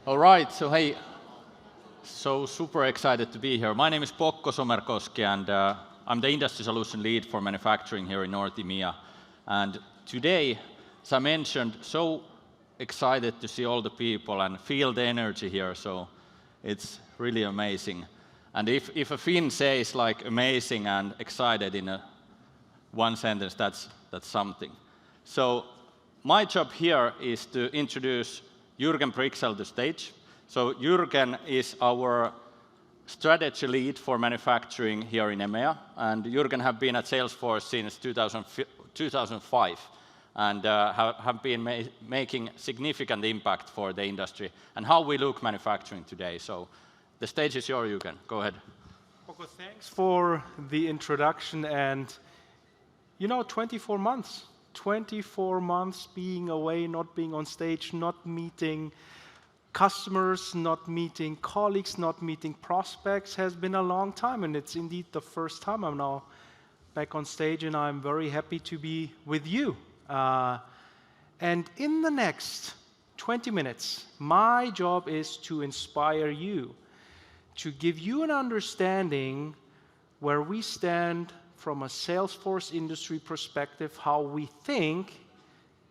All right, so hey, so super excited to be here. My name is Pokko Somerkoski, and I'm the industry solution lead for manufacturing here in North EMEA. And today, as I mentioned, so excited to see all the people and feel the energy here, so it's really amazing. And if a Finn says like amazing and excited in one sentence, that's something. So my job here is to introduce Juergen Brixel to stage. So Juergen is our strategy lead for manufacturing here in EMEA, and Juergen have been at Salesforce since 2005, and have been making significant impact for the industry and how we look manufacturing today. So the stage is yours, Juergen. Go ahead. Pokko, thanks for the introduction. And 24 months. 24 months being away, not being on stage, not meeting customers, not meeting colleagues, not meeting prospects has been a long time, and it's indeed the first time I'm now back on stage, and I'm very happy to be with you. And in the next 20 minutes, my job is to inspire you, to give you an understanding where we stand from a Salesforce industry perspective, how we think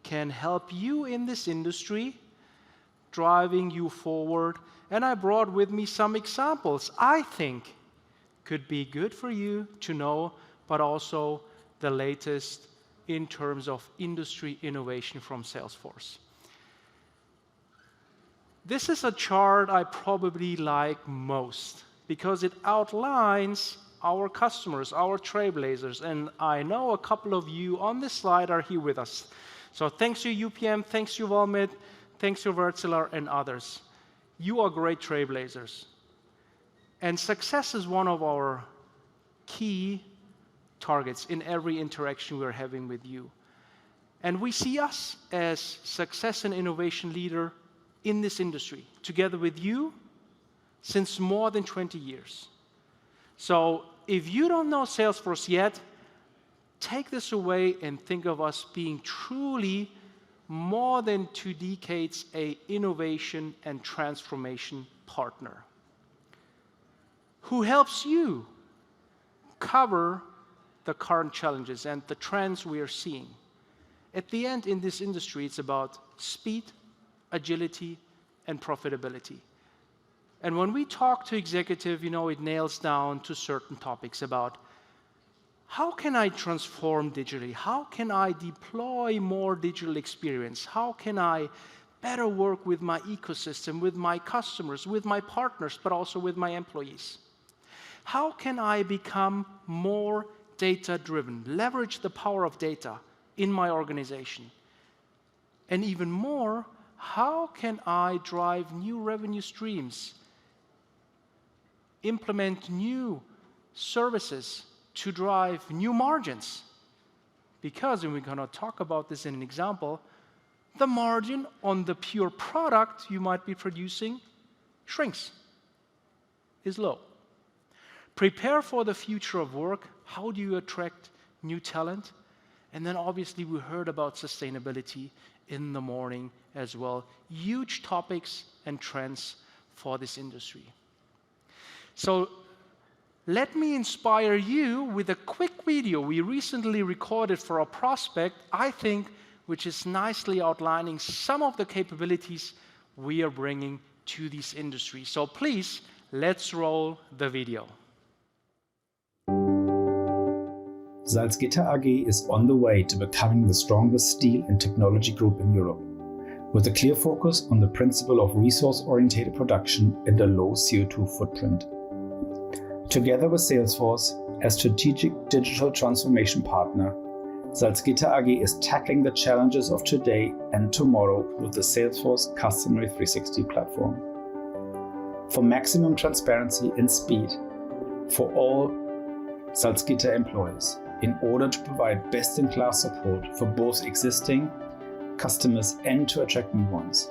can help you in this industry, driving you forward. And I brought with me some examples I think could be good for you to know, but also the latest in terms of industry innovation from Salesforce. This is a chart I probably like most because it outlines our customers, our trailblazers, and I know a couple of you on this slide are here with us. So thanks to UPM, thanks to Valmet, thanks to Wärtsilä and others. You are great trailblazers. And success is one of our key targets in every interaction we're having with you. And we see us as success and innovation leader in this industry, together with you, since more than 20 years. So if you don't know Salesforce yet, take this away and think of us being truly more than 2 decades an innovation and transformation partner who helps you cover the current challenges and the trends we are seeing. At the end, in this industry, it's about speed, agility, and profitability. And when we talk to executive, it nails down to certain topics about how can I transform digitally? How can I deploy more digital experience? How can I better work with my ecosystem, with my customers, with my partners, but also with my employees? How can I become more data-driven, leverage the power of data in my organization? And even more, how can I drive new revenue streams, implement new services to drive new margins? Because, and we're going to talk about this in an example, the margin on the pure product you might be producing shrinks, is low. Prepare for the future of work. How do you attract new talent? And then obviously we heard about sustainability in the morning as well. Huge topics and trends for this industry. So let me inspire you with a quick video we recently recorded for a prospect, I think, which is nicely outlining some of the capabilities we are bringing to this industry. So please, let's roll the video. Salzgitter AG is on the way to becoming the strongest steel and technology group in Europe, with a clear focus on the principle of resource-oriented production and a low CO2 footprint. Together with Salesforce, as strategic digital transformation partner, Salzgitter AG is tackling the challenges of today and tomorrow with the Salesforce Customer 360 platform. For maximum transparency and speed for all Salzgitter employees, in order to provide best-in-class support for both existing customers and to attract new ones.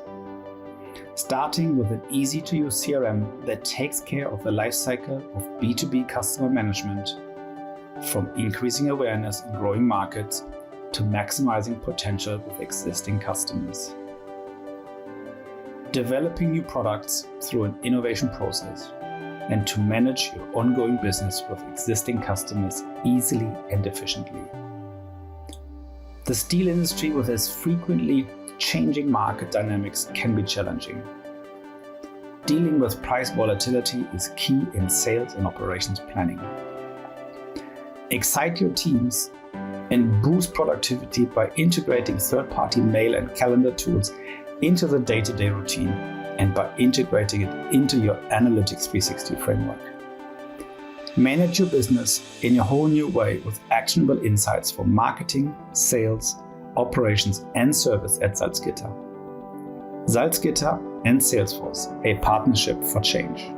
starting with an easy-to-use CRM that takes care of the lifecycle of B2B customer management, from increasing awareness in growing markets to maximizing potential with existing customers. Developing new products through an innovation process, and to manage your ongoing business with existing customers easily and efficiently. The steel industry, with its frequently changing market dynamics, can be challenging. Dealing with price volatility is key in sales and operations planning. Excite your teams and boost productivity by integrating third-party mail and calendar tools into the day-to-day routine, and by integrating it into your Analytics 360 framework. Manage your business in a whole new way with actionable insights for marketing, sales, operations, and service at Salzgitter. Salzgitter and Salesforce, a partnership for change.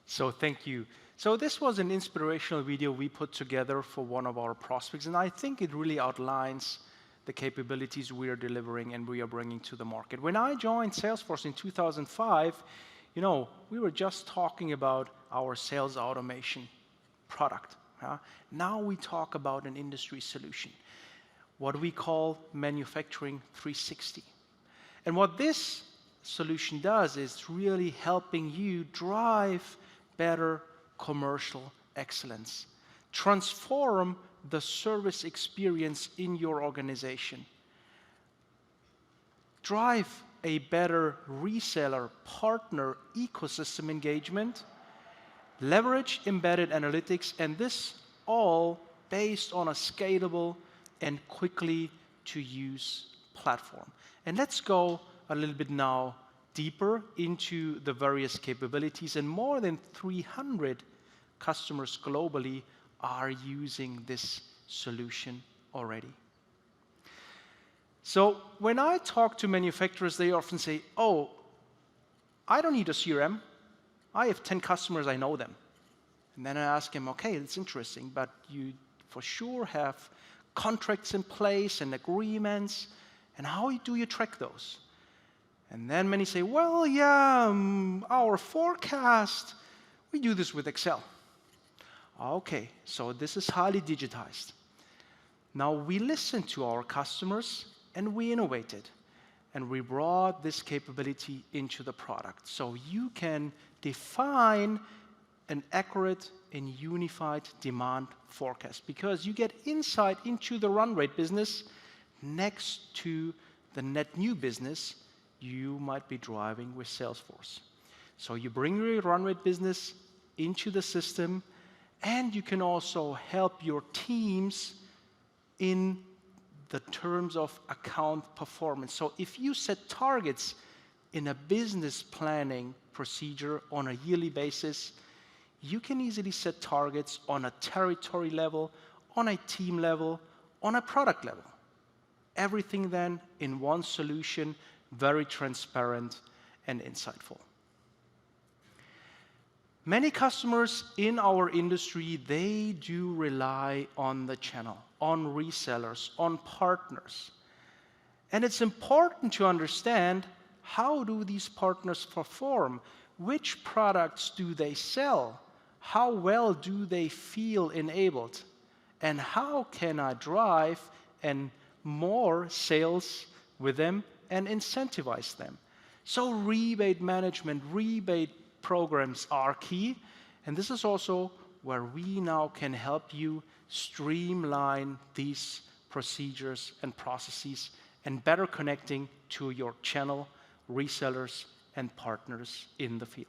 So thank you. So this was an inspirational video we put together for one of our prospects, and I think it really outlines the capabilities we are delivering and we are bringing to the market. When I joined Salesforce in 2005, we were just talking about our sales automation product. Now we talk about an industry solution, what we call Manufacturing 360. And what this solution does is really helping you drive better commercial excellence, transform the service experience in your organization, drive a better reseller partner ecosystem engagement, leverage embedded analytics, and this all based on a scalable and quickly to use platform. And let's go a little bit now deeper into the various capabilities, and more than 300 customers globally are using this solution already. So when I talk to manufacturers, they often say, oh, I don't need a CRM. I have 10 customers, I know them. And then I ask them, okay, it's interesting, but you for sure have contracts in place and agreements, and how do you track those? And then many say, well, yeah, our forecast, we do this with Excel. Okay, so this is highly digitized. Now we listen to our customers and we innovated, and we brought this capability into the product. So you can define an accurate and unified demand forecast, because you get insight into the run rate business next to the net new business you might be driving with Salesforce. So you bring your run rate business into the system, and you can also help your teams in the terms of account performance. So if you set targets in a business planning procedure on a yearly basis, you can easily set targets on a territory level, on a team level, on a product level. Everything then in one solution, very transparent and insightful. Many customers in our industry, they do rely on the channel, on resellers, on partners. And it's important to understand, how do these partners perform? Which products do they sell? How well do they feel enabled? And how can I drive and more sales with them and incentivize them? So rebate management, rebate programs are key, and this is also where we now can help you streamline these procedures and processes and better connecting to your channel, resellers, and partners in the field.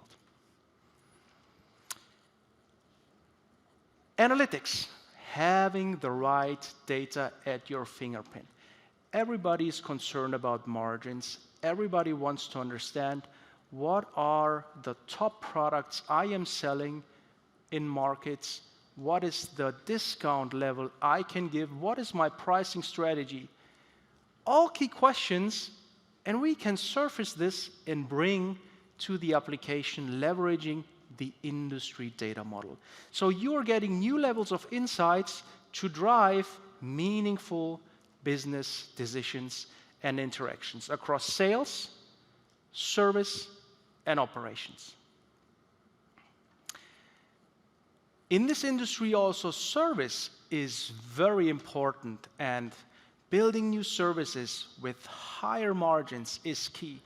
Analytics, having the right data at your fingerprint. Everybody is concerned about margins. Everybody wants to understand, what are the top products I am selling in markets? What is the discount level I can give? What is my pricing strategy? All key questions, and we can surface this and bring to the application, leveraging the industry data model. So you are getting new levels of insights to drive meaningful business decisions and interactions across sales, service, and operations. In this industry also, service is very important, and building new services with higher margins is key.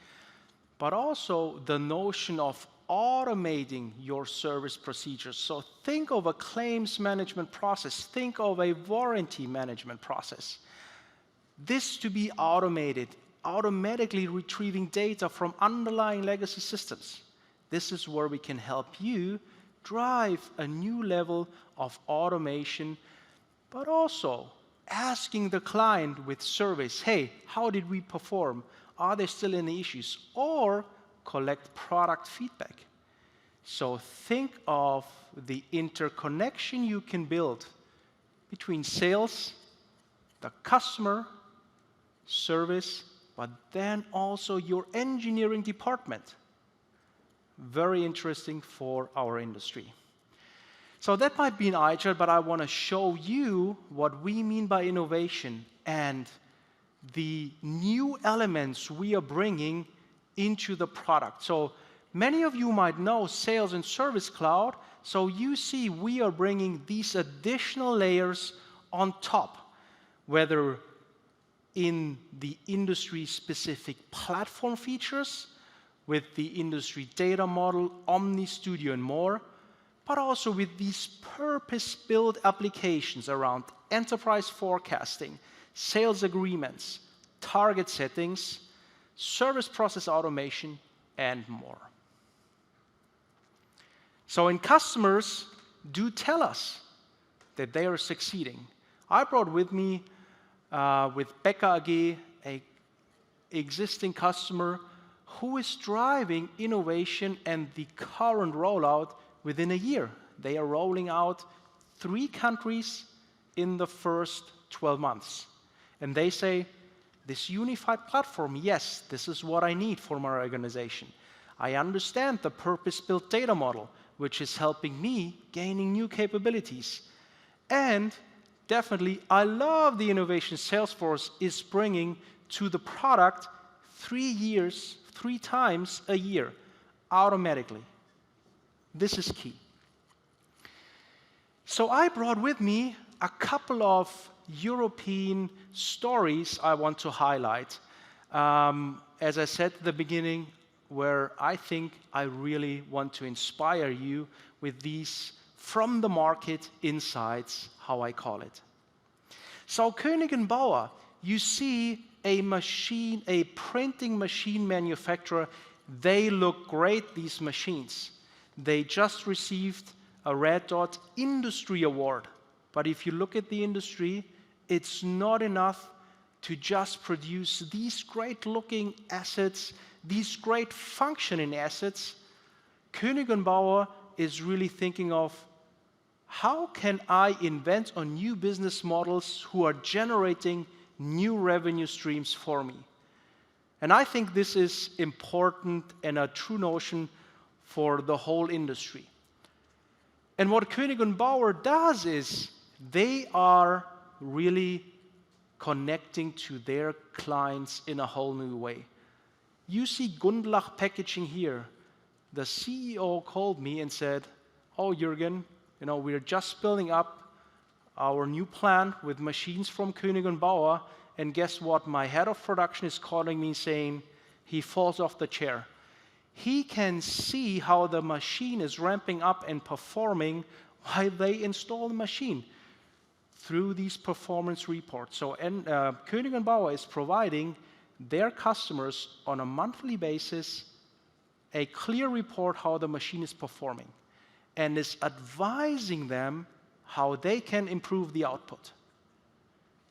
But also the notion of automating your service procedures. So think of a claims management process, think of a warranty management process. This to be automated, automatically retrieving data from underlying legacy systems. This is where we can help you drive a new level of automation, but also asking the client with service, hey, how did we perform? Are there still any issues? Or collect product feedback. So think of the interconnection you can build between sales, the customer, service, but then also your engineering department. Very interesting for our industry. So that might be an eye chart, but I want to show you what we mean by innovation and the new elements we are bringing into the product. So many of you might know Sales and Service Cloud. So you see we are bringing these additional layers on top, whether in the industry-specific platform features, with the industry data model, Omni Studio, and more, but also with these purpose-built applications around enterprise forecasting, sales agreements, target settings, service process automation, and more. So when customers do tell us that they are succeeding, I brought with me, with Becker AG, an existing customer who is driving innovation and the current rollout within a year. They are rolling out 3 countries in the first 12 months. And they say, this unified platform, yes, this is what I need for my organization. I understand the purpose-built data model, which is helping me gaining new capabilities. And definitely, I love the innovation Salesforce is bringing to the product 3 times a year, automatically. This is key. So I brought with me a couple of European stories I want to highlight. As I said at the beginning, where I think I really want to inspire you with these from the market insights, how I call it. So Koenig & Bauer, you see a printing machine manufacturer. They look great, these machines. They just received a Red Dot Industry Award. But if you look at the industry, it's not enough to just produce these great-looking assets, these great functioning assets. Koenig & Bauer is really thinking of, how can I invent on new business models who are generating new revenue streams for me? And I think this is important and a true notion for the whole industry. And what Koenig & Bauer does is they are really connecting to their clients in a whole new way. You see Gundlach Packaging here. The CEO called me and said, oh, Juergen, we're just building up our new plant with machines from Koenig & Bauer, and guess what? My head of production is calling me saying he falls off the chair. He can see how the machine is ramping up and performing while they install the machine through these performance reports. So Koenig & Bauer is providing their customers on a monthly basis a clear report how the machine is performing and is advising them how they can improve the output.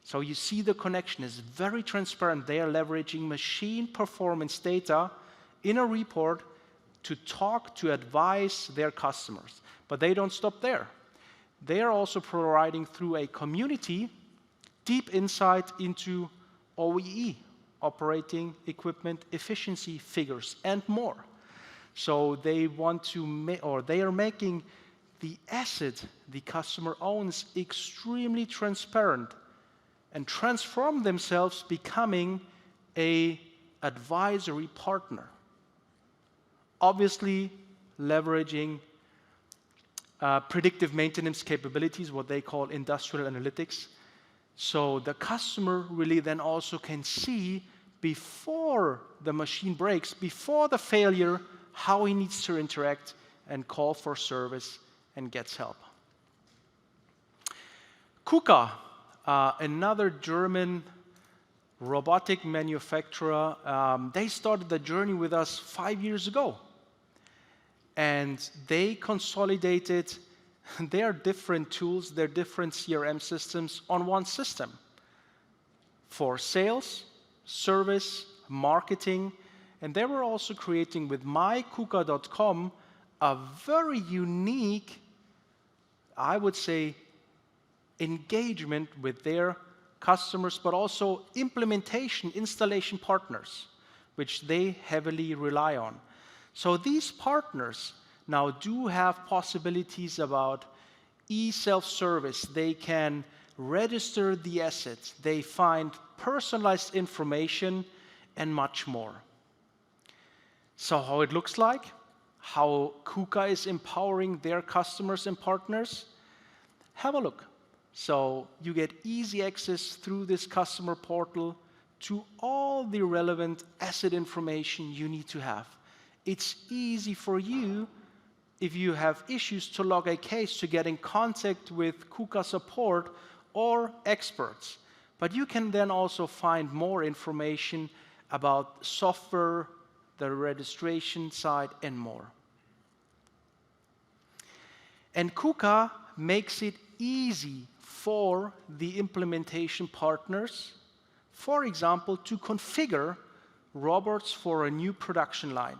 So you see the connection is very transparent. They are leveraging machine performance data in a report to advise their customers. But they don't stop there. They are also providing through a community deep insight into OEE, operating equipment efficiency figures, and more. So they want to they are making the asset the customer owns extremely transparent and transform themselves becoming an advisory partner, obviously leveraging predictive maintenance capabilities, what they call industrial analytics. So the customer really then also can see before the machine breaks, before the failure, how he needs to interact and call for service and gets help. KUKA, another German robotic manufacturer, they started the journey with us 5 years ago. And they consolidated their different tools, their different CRM systems on one system for sales, service, marketing, and they were also creating with mykuka.com a very unique, I would say, engagement with their customers, but also implementation, installation partners, which they heavily rely on. So these partners now do have possibilities about e-self-service. They can register the assets. They find personalized information and much more. So how it looks like, how KUKA is empowering their customers and partners, have a look. So you get easy access through this customer portal to all the relevant asset information you need to have. It's easy for you, if you have issues, to log a case, to get in contact with KUKA support or experts. But you can then also find more information about software, the registration side, and more. And KUKA makes it easy for the implementation partners, for example, to configure robots for a new production line.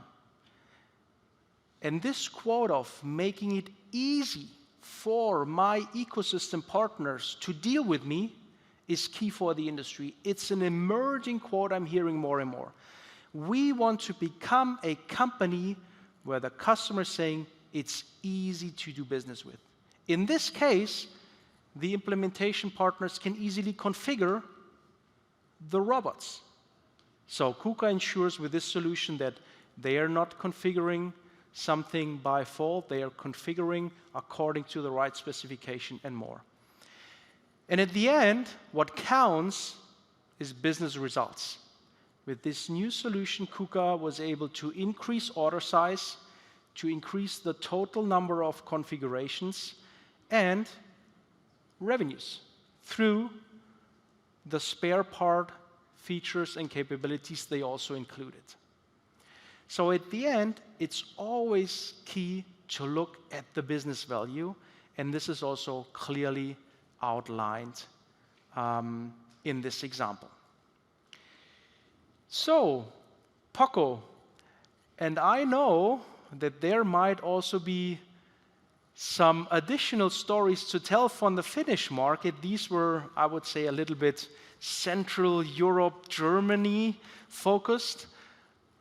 And this quote of making it easy for my ecosystem partners to deal with me is key for the industry. It's an emerging quote I'm hearing more and more. We want to become a company where the customer is saying it's easy to do business with. In this case, the implementation partners can easily configure the robots. So KUKA ensures with this solution that they are not configuring something by fault, they are configuring according to the right specification and more. And at the end, what counts is business results. With this new solution, KUKA was able to increase order size, to increase the total number of configurations, and revenues through the spare part features and capabilities they also included. So at the end, it's always key to look at the business value, and this is also clearly outlined in this example. So, Poco, and I know that there might also be some additional stories to tell from the Finnish market. These were, I would say, a little bit Central Europe, Germany focused.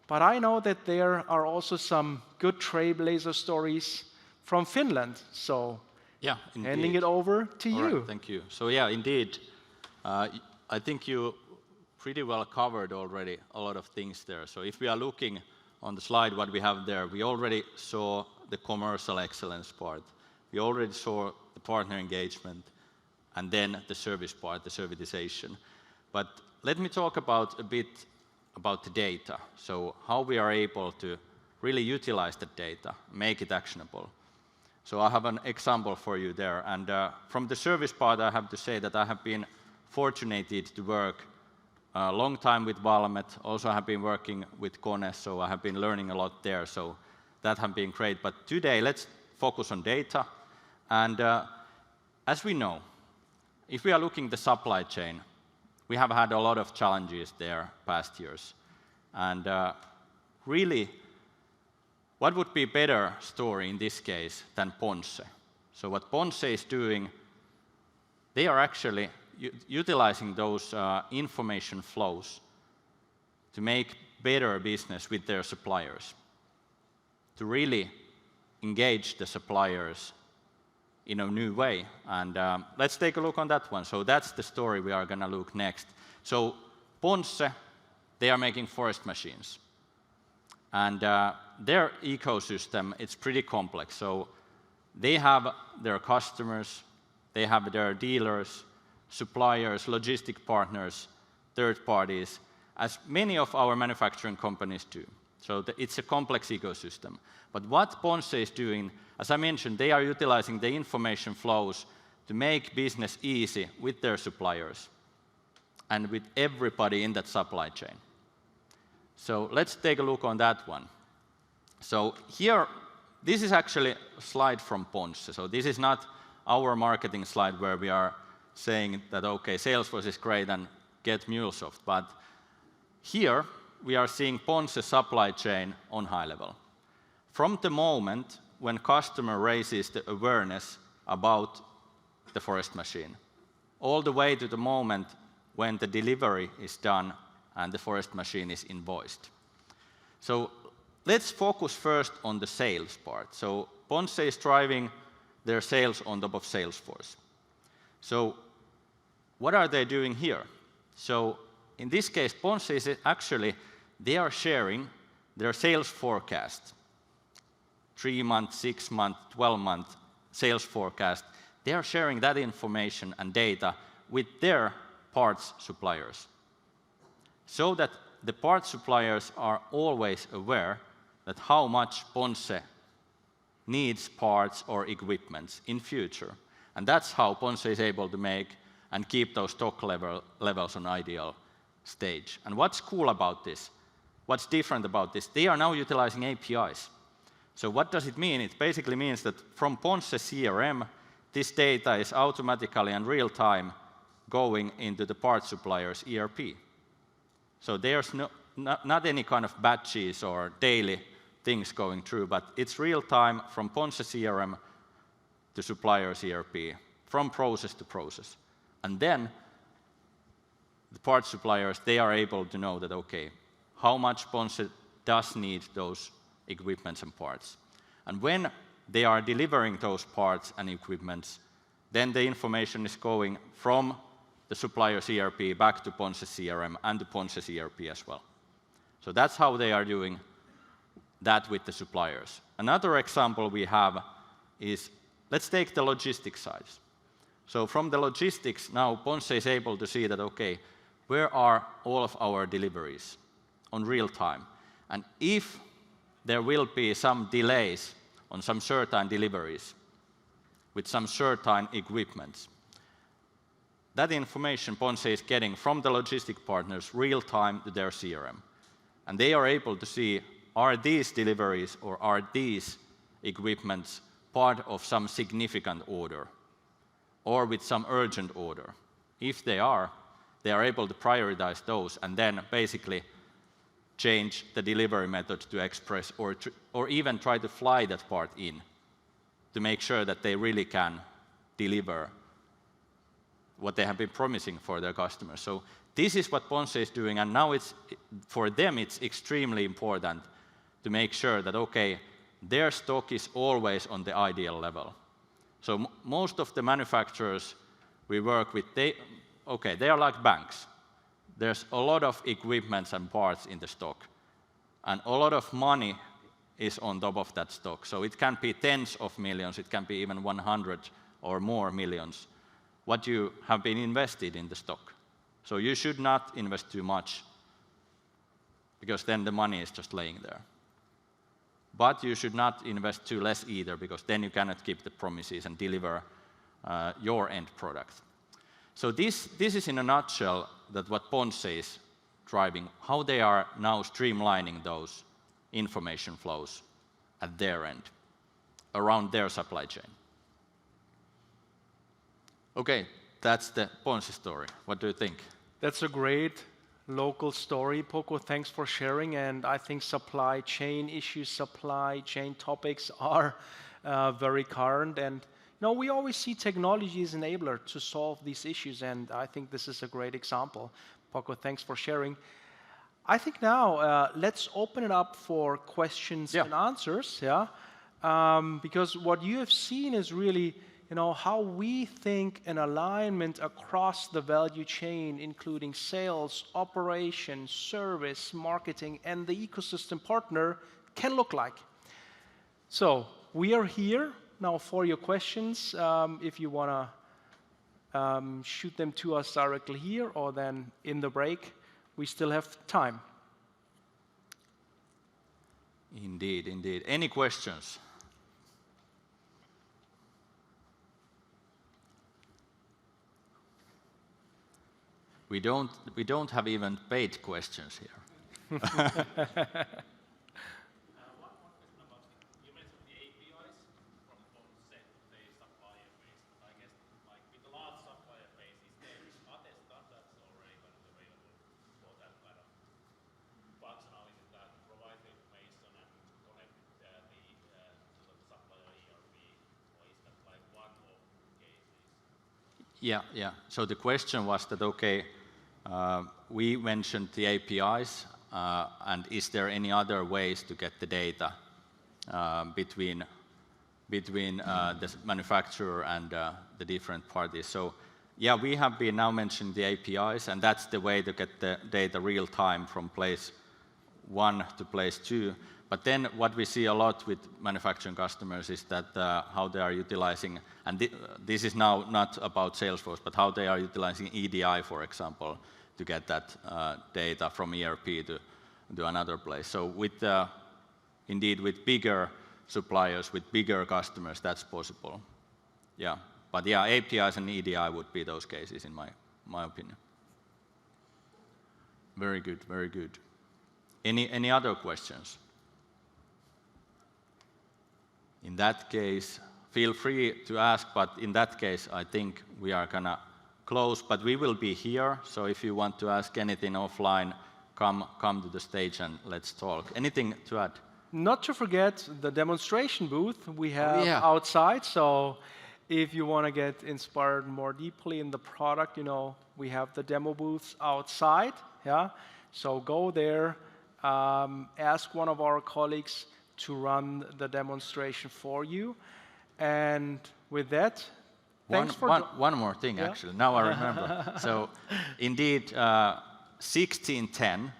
But I know that there are also some good trailblazer stories from Finland. So, yeah, indeed. Handing it over to you. Right, thank you. So yeah, indeed, I think you pretty well covered already a lot of things there. So if we are looking on the slide what we have there, we already saw the commercial excellence part. We already saw the partner engagement, and then the service part, the servitization. But let me talk about a bit about the data. So how we are able to really utilize the data, make it actionable. So I have an example for you there. And from the service part, I have to say that I have been fortunate to work a long time with Valmet. Also, I have been working with Kone, so I have been learning a lot there. So that has been great. But today, let's focus on data. And as we know, if we are looking at the supply chain, we have had a lot of challenges there past years. And really, what would be a better story in this case than Ponsse? So what Ponsse is doing, they are actually utilizing those information flows to make better business with their suppliers, to really engage the suppliers in a new way. And let's take a look on that one. So that's the story we are going to look next. So Ponsse, they are making forest machines. And their ecosystem, it's pretty complex. So they have their customers, they have their dealers, suppliers, logistic partners, third parties, as many of our manufacturing companies do. So it's a complex ecosystem. But what Ponsse is doing, as I mentioned, they are utilizing the information flows to make business easy with their suppliers and with everybody in that supply chain. So let's take a look on that one. So here, this is actually a slide from Ponsse. So this is not our marketing slide where we are saying that, okay, Salesforce is great and get MuleSoft. But here, we are seeing Ponsse supply chain on high level. From the moment when customer raises the awareness about the forest machine, all the way to the moment when the delivery is done and the forest machine is invoiced. So let's focus first on the sales part. So Ponsse is driving their sales on top of Salesforce. So what are they doing here? So in this case, Ponsse is actually, they are sharing their sales forecast, 3-month, 6-month, 12-month sales forecast. They are sharing that information and data with their parts suppliers, so that the parts suppliers are always aware that how much Ponsse needs parts or equipment in future. And that's how Ponsse is able to make and keep those stock levels on ideal stage. And what's cool about this? What's different about this? They are now utilizing APIs. So what does it mean? It basically means that from Ponsse CRM, this data is automatically and real-time going into the parts supplier's ERP. So there's not any kind of batches or daily things going through, but it's real-time from Ponsse CRM to supplier's ERP, from process to process. And then the parts suppliers, they are able to know that, okay, how much Ponsse does need those equipments and parts. And when they are delivering those parts and equipments, then the information is going from the supplier's ERP back to Ponsse CRM and to Ponsse ERP as well. So that's how they are doing that with the suppliers. Another example we have is, let's take the logistics side. So from the logistics, now Ponsse is able to see that, okay, where are all of our deliveries on real time? And if there will be some delays on some certain deliveries with some certain equipment, that information Ponsse is getting from the logistic partners real time to their CRM. And they are able to see, are these deliveries or are these equipments part of some significant order or with some urgent order? If they are able to prioritize those and then basically change the delivery method to express or even try to fly that part in to make sure that they really can deliver what they have been promising for their customers. So this is what Ponsse is doing, and now for them it's extremely important to make sure that, okay, their stock is always on the ideal level. So most of the manufacturers we work with, they are like banks. There's a lot of equipment and parts in the stock, and a lot of money is on top of that stock. So it can be tens of millions, it can be even 100 or more millions, what you have been invested in the stock. So you should not invest too much, because then the money is just laying there. But you should not invest too less either, because then you cannot keep the promises and deliver your end product. So this is in a nutshell that what Ponsse is driving, how they are now streamlining those information flows at their end, around their supply chain. Okay, that's the Ponsse story. What do you think? That's a great local story, Poco. Thanks for sharing. And I think supply chain issues, supply chain topics are very current. And we always see technology as an enabler to solve these issues. And I think this is a great example. Poco, thanks for sharing. I think now let's open it up for questions and answers. Because what you have seen is really how we think an alignment across the value chain, including sales, operations, service, marketing, and the ecosystem partner can look like. So we are here now for your questions. If you want to shoot them to us directly here or then in the break, we still have time. Indeed, indeed. Any questions? We don't have even paid questions here. One more question about you mentioned the APIs from say the supplier base. I guess like with the large supplier base, are there standards already kind of available for that kind of functionality that provide the information and connect to the supplier ERP, or is that like one-off cases? Yeah. So the question was that, okay, we mentioned the APIs, and is there any other ways to get the data between the manufacturer and the different parties? So yeah, we have been now mentioning the APIs, and that's the way to get the data real time from place 1 to place 2. But then what we see a lot with manufacturing customers is that how they are utilizing, and this is now not about Salesforce, but how they are utilizing EDI, for example, to get that data from ERP to another place. So indeed with bigger suppliers, with bigger customers, that's possible. Yeah, but yeah, APIs and EDI would be those cases in my opinion. Very good, very good. Any other questions? In that case, feel free to ask, but in that case, I think we are gonna close, but we will be here, so if you want to ask anything offline, come to the stage and let's talk. Anything to add? Not to forget the demonstration booth we have outside, so if you want to get inspired more deeply in the product, we have the demo booths outside, yeah? So go there, ask one of our colleagues to run the demonstration for you, and with that, thanks for... One more thing, actually. Now I remember. So, indeed, 16:10,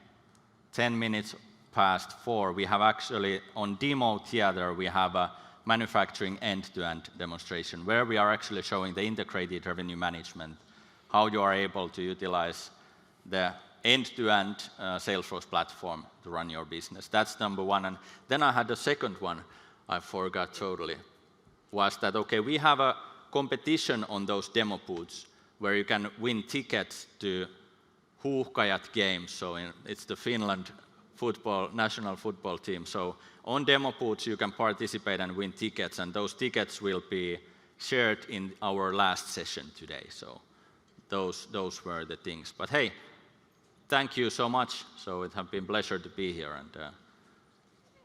10 minutes past 4, we have actually, on Demo Theater, we have a manufacturing end-to-end demonstration where we are actually showing the integrated revenue management, how you are able to utilize the end-to-end Salesforce platform to run your business. That's number one. And then I had a second one, I forgot totally, was that, okay, we have a competition on those demo booths where you can win tickets to Huuhkajat games. So it's the Finland national football team. So on demo booths you can participate and win tickets, and those tickets will be shared in our last session today. So those were the things. But hey, thank you so much. So it has been a pleasure to be here, and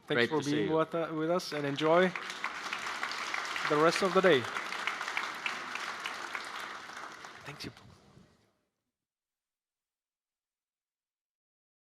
thanks for being with us, and enjoy the rest of the day. Thanks you.